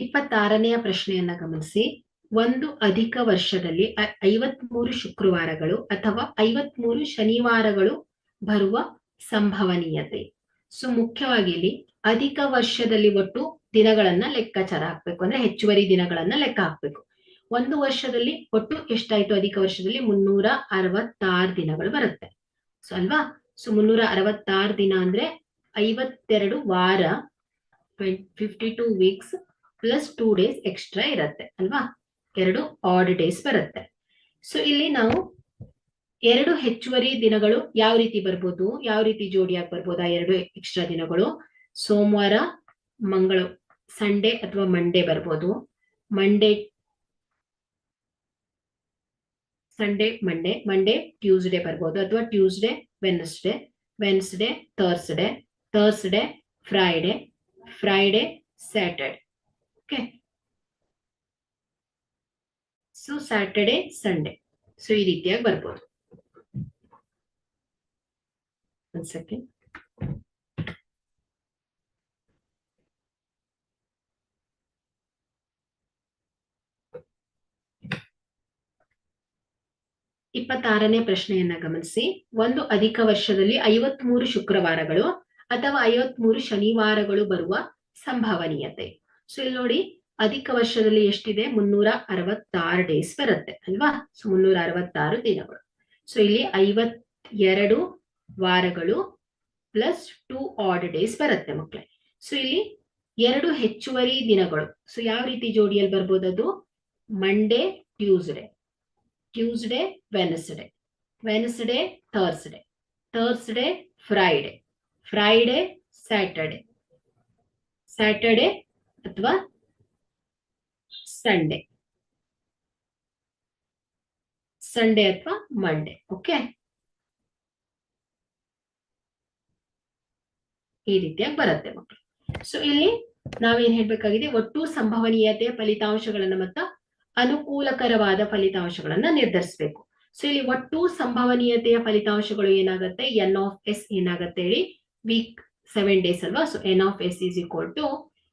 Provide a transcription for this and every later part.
26ನೆಯ ಪ್ರಶ್ನೆಯನ್ನ ಗಮನಿಸಿ. ಒಂದು ಅಧಿಕ ವರ್ಷದಲ್ಲಿ 53 ಶುಕ್ರವಾರಗಳು ಅಥವಾ 53 ಶನಿವಾರಗಳು ಬರುವ ಸಂಭವನೀಯತೆ. ಸೊ ಮುಖ್ಯವಾಗಿ ಇಲ್ಲಿ ಅಧಿಕ ವರ್ಷದಲ್ಲಿ ಒಟ್ಟು ದಿನಗಳನ್ನ ಲೆಕ್ಕಾಚಾರ ಹಾಕ್ಬೇಕು, ಅಂದ್ರೆ ಹೆಚ್ಚುವರಿ ದಿನಗಳನ್ನ ಲೆಕ್ಕ ಹಾಕ್ಬೇಕು. ಒಂದು ವರ್ಷದಲ್ಲಿ ಒಟ್ಟು ಎಷ್ಟಾಯ್ತು? ಅಧಿಕ ವರ್ಷದಲ್ಲಿ 366 ದಿನಗಳು ಬರುತ್ತೆ. ಸೊ ಅಲ್ವಾ? ಸೊ 366 ದಿನ ಅಂದ್ರೆ 52 ವಾರ, 52 ವೀಕ್ಸ್ ಪ್ಲಸ್ 2 ಡೇಸ್ ಎಕ್ಸ್ಟ್ರಾ ಇರುತ್ತೆ ಅಲ್ವಾ? 2 ಆಡ್ ಡೇಸ್ ಬರುತ್ತೆ. ಸೊ ಇಲ್ಲಿ ನಾವು 2 ಹೆಚ್ಚುವರಿ ದಿನಗಳು ಯಾವ ರೀತಿ ಬರ್ಬೋದು, ಯಾವ ರೀತಿ ಜೋಡಿಯಾಗಿ ಬರ್ಬೋದು? ಆ 2 ಎಕ್ಸ್ಟ್ರಾ ದಿನಗಳು ಸೋಮವಾರ, ಸಂಡೇ ಅಥವಾ ಮಂಡೇ ಬರ್ಬೋದು. ಮಂಡೇ ಟ್ಯೂಸ್ಡೇ ಬರ್ಬೋದು, ಅಥವಾ Tuesday Wednesday Thursday Friday Saturday. Okay, so Saturday Sunday. So ಈ ರೀತಿಯಾಗಿ ಬರ್ಬೋದು. ಒಂದು ಸೆಕೆಂಡ್. ಇಪ್ಪತ್ತಾರನೇ ಪ್ರಶ್ನೆಯನ್ನ ಗಮನಿಸಿ. ಒಂದು ಅಧಿಕ ವರ್ಷದಲ್ಲಿ 53 ಶುಕ್ರವಾರಗಳು ಅಥವಾ 53 ಶನಿವಾರಗಳು ಬರುವ ಸಂಭವನೀಯತೆ. ಸೊ ಇಲ್ಲಿ ನೋಡಿ, ಅಧಿಕ ವರ್ಷದಲ್ಲಿ ಎಷ್ಟಿದೆ? 366 ಡೇಸ್ ಬರುತ್ತೆ ಅಲ್ವಾ? ಸೊ 366 ದಿನಗಳು. ಸೊ ಇಲ್ಲಿ 52 ವಾರಗಳು ಪ್ಲಸ್ 2 ಆಡ್ ಡೇಸ್ ಬರುತ್ತೆ ಮಕ್ಕಳೇ. ಸೊ ಇಲ್ಲಿ 2 ಹೆಚ್ಚುವರಿ ದಿನಗಳು. ಸೊ ಯಾವ ರೀತಿ ಜೋಡಿಯಲ್ಲಿ ಬರ್ಬೋದು? ಅದು Monday Tuesday Wednesday Thursday Friday Saturday ಅಥವಾ ಸಂಡೇ ಅಥವಾ ಮಂಡೇ. ಓಕೆ, ಈ ರೀತಿಯಾಗಿ ಬರುತ್ತೆ ಮಕ್ಕಳು. ಸೊ ಇಲ್ಲಿ ನಾವೇನ್ ಹೇಳ್ಬೇಕಾಗಿದೆ? ಒಟ್ಟು ಸಂಭವನೀಯತೆಯ ಫಲಿತಾಂಶಗಳನ್ನ ಮತ್ತು ಅನುಕೂಲಕರವಾದ ಫಲಿತಾಂಶಗಳನ್ನ ನಿರ್ಧರಿಸಬೇಕು. ಸೊ ಇಲ್ಲಿ ಒಟ್ಟು ಸಂಭವನೀಯತೆಯ ಫಲಿತಾಂಶಗಳು ಏನಾಗುತ್ತೆ? ಎನ್ ಆಫ್ ಎಸ್ ಏನಾಗುತ್ತೆ ಹೇಳಿ? ವೀಕ್ 7 ಡೇಸ್ ಅಲ್ವಾ? So N of S is equal to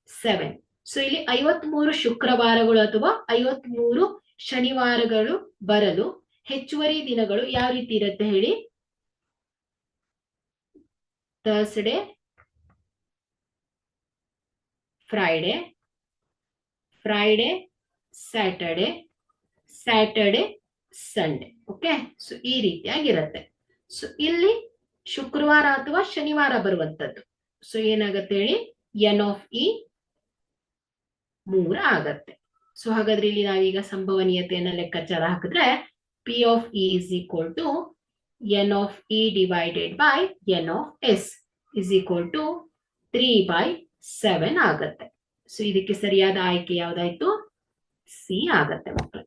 7. So ಇಲ್ಲಿ 53 ಶುಕ್ರವಾರಗಳು ಅಥವಾ 53 ಶನಿವಾರಗಳು ಬರಲು ಹೆಚ್ಚುವರಿ ದಿನಗಳು ಯಾವ ರೀತಿ ಇರುತ್ತೆ ಹೇಳಿ? Thursday Friday Saturday Sunday. Okay, so ಈ ರೀತಿಯಾಗಿರುತ್ತೆ. ಸೊ ಇಲ್ಲಿ ಶುಕ್ರವಾರ ಅಥವಾ ಶನಿವಾರ ಬರುವಂತದ್ದು. ಸೊ ಏನಾಗತ್ತೆ ಹೇಳಿ? ಎನ್ ಆಫ್ ಇ 3 ಆಗತ್ತೆ. ಸೊ ಹಾಗಾದ್ರೆ ಇಲ್ಲಿ ನಾವೀಗ ಸಂಭವನೀಯತೆಯನ್ನ ಲೆಕ್ಕಾಚಾರ ಹಾಕಿದ್ರೆ P of E is equal to N of E divided by N of S is equal to 3/7 ಆಗತ್ತೆ. ಸೊ ಇದಕ್ಕೆ ಸರಿಯಾದ ಆಯ್ಕೆ ಯಾವ್ದಾಯ್ತು? ಸಿ ಆಗತ್ತೆ ಮಕ್ಕಳು.